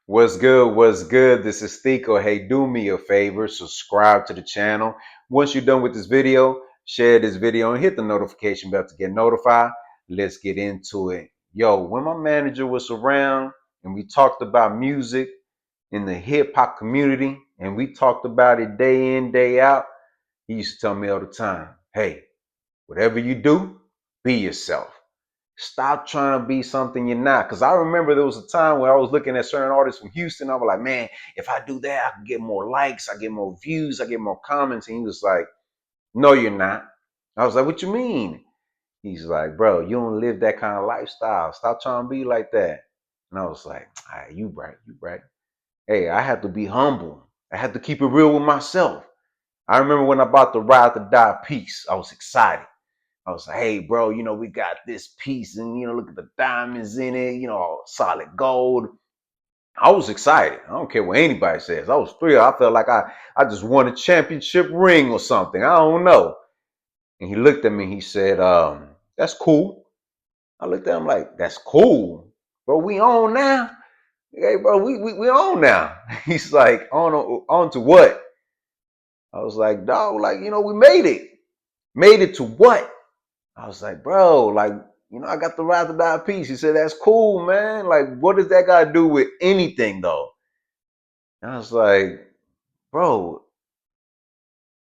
What's good? What's good? This is Thiko. Hey, do me a favor, subscribe to the channel. Once you're done with this video, share this video and hit the notification bell to get notified. Let's get into it. Yo, when my manager was around and we talked about music in the hip hop community and we talked about it day in, day out, he used to tell me all the time, hey, whatever you do, be yourself. Stop trying to be something you're not. Because I remember there was a time where I was looking at certain artists from Houston. I was like, man, if I do that, I can get more likes, I get more views, I get more comments. And he was like, no, you're not. I was like, what you mean? He's like, bro, you don't live that kind of lifestyle. Stop trying to be like that. And I was like, all right, you right, you right. Hey, I had to be humble. I had to keep it real with myself. I remember when I bought the Ride to Die piece, I was excited. I was like, hey, bro, we got this piece and, look at the diamonds in it, solid gold. I was excited. I don't care what anybody says. I was thrilled. I felt like I just won a championship ring or something. I don't know. And he looked at me. He said, that's cool. I looked at him like, that's cool. Bro, we on now. Hey, bro, we on now. He's like, on to what? I was like, dog, we made it. Made it to what? I was like, bro, I got the Ride to Die piece. He said, that's cool, man. Like, what does that got to do with anything, though? And I was like, bro,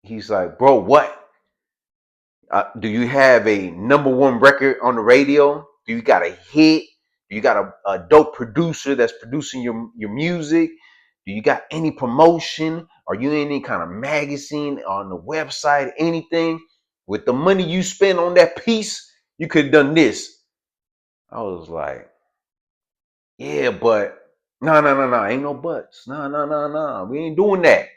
he's like, bro, what? Do you have a #1 record on the radio? Do you got a hit? Do you got a dope producer that's producing your music? Do you got any promotion? Are you in any kind of magazine on the website? Anything? With the money you spend on that piece, you could have done this. I was like, yeah, but no, ain't no buts. No, we ain't doing that.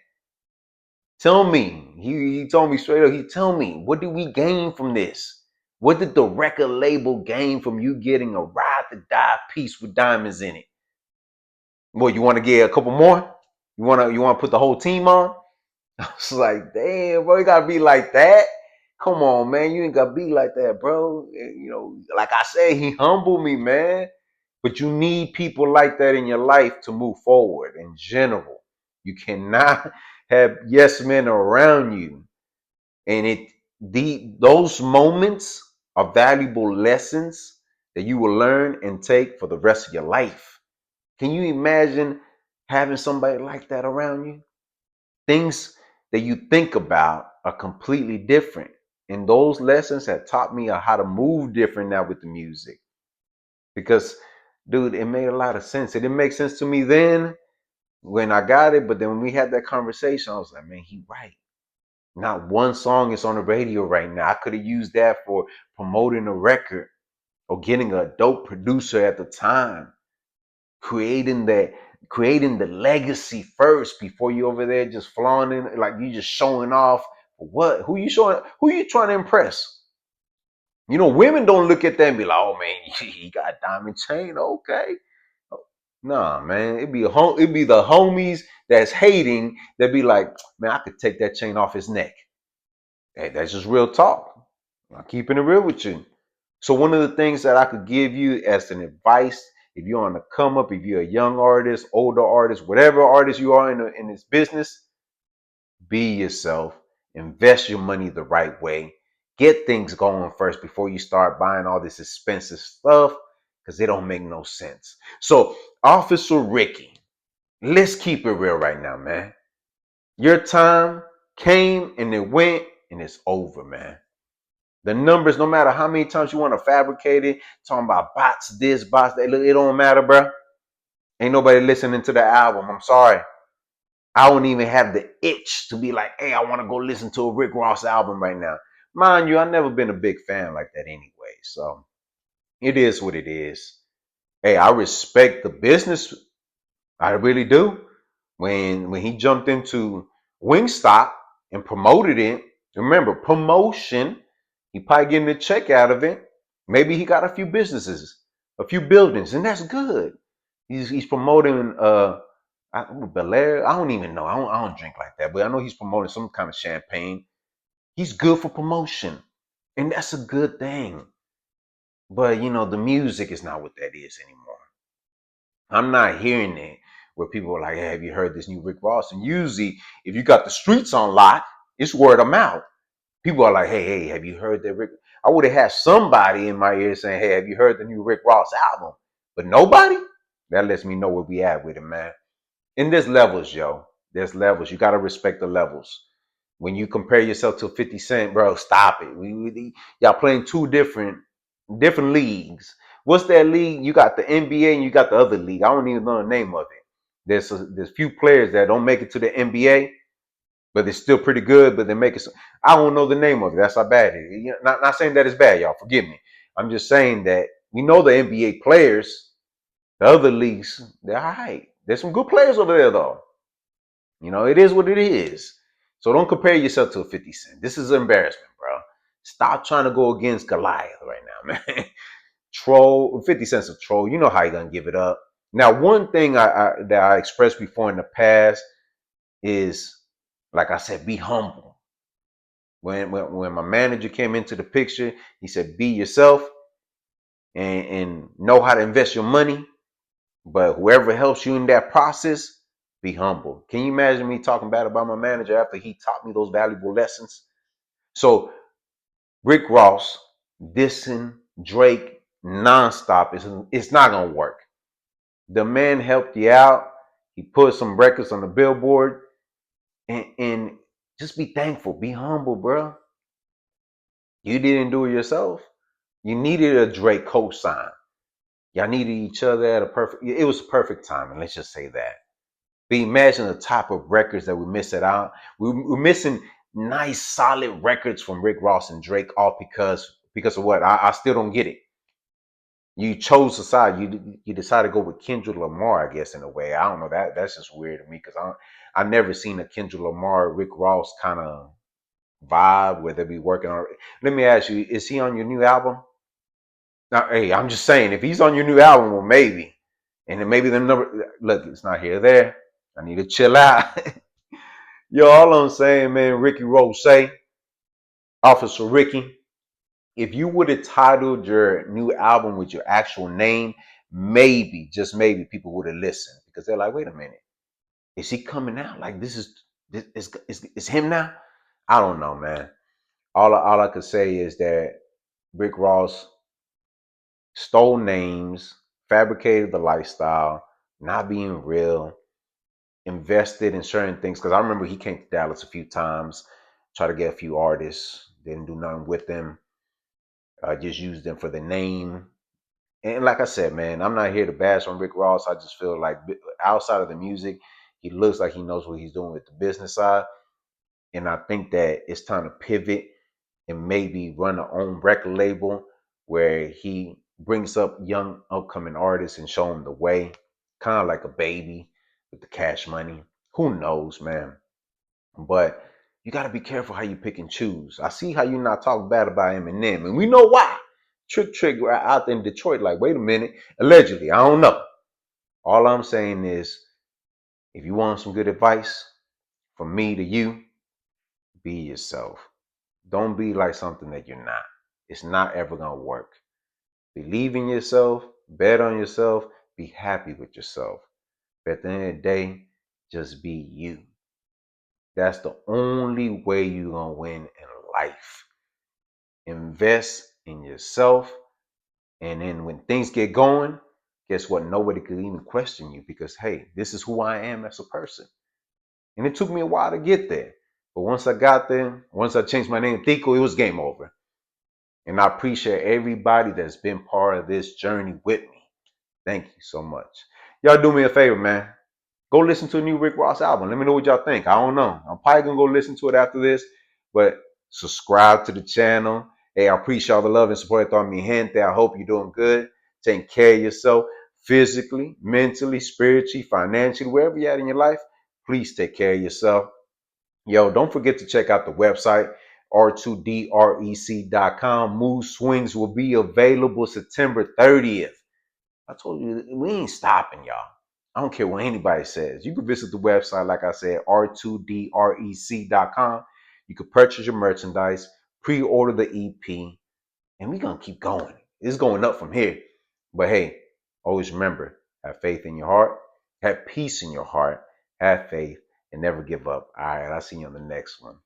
Tell me. He told me straight up, tell me, what did we gain from this? What did the record label gain from you getting a Ride to Die piece with diamonds in it? What, you want to get a couple more? You wanna put the whole team on? I was like, damn, bro, you gotta be like that. Come on, man. You ain't gotta be like that, bro. Like I said, he humbled me, man. But you need people like that in your life to move forward in general. You cannot have yes men around you. And those moments are valuable lessons that you will learn and take for the rest of your life. Can you imagine having somebody like that around you? Things that you think about are completely different. And those lessons have taught me how to move different now with the music. Because, dude, it made a lot of sense. It didn't make sense to me then when I got it, but then when we had that conversation, I was like, man, he right. Not one song is on the radio right now. I could have used that for promoting a record or getting a dope producer at the time, creating the legacy first before you over there just flaunting like you just showing off. What? Who you showing? Who you trying to impress? Women don't look at that and be like, "Oh man, he got a diamond chain, okay." Nah, man, it'd be the homies that's hating that be like, "Man, I could take that chain off his neck." Hey, that's just real talk. I'm keeping it real with you. So one of the things that I could give you as an advice, if you're on the come up, if you're a young artist, older artist, whatever artist you are in this business, be yourself. Invest your money the right way. Get things going first before you start buying all this expensive stuff because it don't make no sense. So, Officer Ricky, let's keep it real right now, man. Your time came and it went and it's over, man. The numbers, no matter how many times you want to fabricate it, talking about bots this, bots that, look, it don't matter, bro. Ain't nobody listening to the album. I'm sorry. I don't even have the itch to be like, hey, I want to go listen to a Rick Ross album right now. Mind you, I've never been a big fan like that anyway. So it is what it is. Hey, I respect the business. I really do. When he jumped into Wingstop and promoted it, remember, promotion, he probably getting a check out of it. Maybe he got a few businesses, a few buildings, and that's good. He's promoting Bel Air. I don't even know. I don't drink like that, but I know he's promoting some kind of champagne. He's good for promotion, and that's a good thing. But the music is not what that is anymore. I'm not hearing it. where people are like, hey, have you heard this new Rick Ross? And usually, if you got the streets on lock, it's word of mouth. People are like, hey, have you heard that Rick? I would have had somebody in my ear saying, hey, have you heard the new Rick Ross album? But nobody? That lets me know where we at with it, man. And there's levels, yo. There's levels. You got to respect the levels. When you compare yourself to 50 Cent, bro, stop it. Y'all playing two different leagues. What's that league? You got the NBA and you got the other league. I don't even know the name of it. There's few players that don't make it to the NBA, but they're still pretty good, but they make it. I don't know the name of it. That's how bad it is. Not saying that it's bad, y'all. Forgive me. I'm just saying that we know the NBA players, the other leagues, they're all right. There's some good players over there, though. It is what it is. So don't compare yourself to a 50 Cent. This is an embarrassment, bro. Stop trying to go against Goliath right now, man. Troll, 50 Cent's a troll. You know how you're going to give it up. Now, one thing that I expressed before in the past is, like I said, be humble. When my manager came into the picture, he said, be yourself and know how to invest your money. But whoever helps you in that process, be humble. Can you imagine me talking bad about my manager after he taught me those valuable lessons? So Rick Ross dissing Drake nonstop it's not gonna work. The man helped you out. He put some records on the billboard, and just be thankful, be humble, bro. You didn't do it yourself. You needed a Drake cosign. Y'all needed each other at a perfect. It was perfect timing. Let's just say that. But imagine the type of records that we missing out. We're missing nice, solid records from Rick Ross and Drake, all because of what? I still don't get it. You chose a side. You decided to go with Kendrick Lamar, I guess, in a way. I don't know. That's just weird to me because I've never seen a Kendrick Lamar, Rick Ross kind of vibe where they be working on. Let me ask you: is he on your new album? Now, hey, I'm just saying, if he's on your new album, well, maybe, and then maybe the number. Look, it's not here or there. I need to chill out. Yo, all I'm saying, man, Ricky Rose, Officer Ricky, if you would have titled your new album with your actual name, maybe, just maybe, people would have listened because they're like, wait a minute, is he coming out? Like is him now? I don't know, man. All I could say is that Rick Ross stole names, fabricated the lifestyle, not being real, invested in certain things. Because I remember he came to Dallas a few times, tried to get a few artists, didn't do nothing with them. Just used them for the name. And like I said, man, I'm not here to bash on Rick Ross. I just feel like outside of the music, he looks like he knows what he's doing with the business side. And I think that it's time to pivot and maybe run a own record label where he brings up young upcoming artists and show them the way, kind of like a baby with the cash money. Who knows, man? But you got to be careful how you pick and choose. I see how you not talk bad about Eminem, and we know why. Trick out there in Detroit, like, wait a minute, allegedly, I don't know. All I'm saying is, if you want some good advice from me to you, be yourself. Don't be like something that you're not. It's not ever gonna work. Believe in yourself, bet on yourself, be happy with yourself. But at the end of the day, just be you. That's the only way you're gonna win in life. Invest in yourself, and then when things get going, guess what? Nobody could even question you because hey, this is who I am as a person. And it took me a while to get there. But once I got there, once I changed my name to Tico, it was game over. And I appreciate everybody that's been part of this journey with me. Thank you so much. Y'all do me a favor, man. Go listen to a new Rick Ross album. Let me know what y'all think. I don't know. I'm probably gonna go listen to it after this, but subscribe to the channel. Hey, I appreciate all the love and support on me, gente. I hope you're doing good. Taking care of yourself physically, mentally, spiritually, financially, wherever you're at in your life. Please take care of yourself. Yo, don't forget to check out the website, r2drec.com. Mood Swings will be available September 30th. I told you, we ain't stopping, y'all. I don't care what anybody says. You can visit the website, like I said, r2drec.com. You can purchase your merchandise, pre-order the EP, and we're going to keep going. It's going up from here. But hey, always remember, have faith in your heart Have peace in your heart, have faith, and never give up. All right, I'll see you on the next one.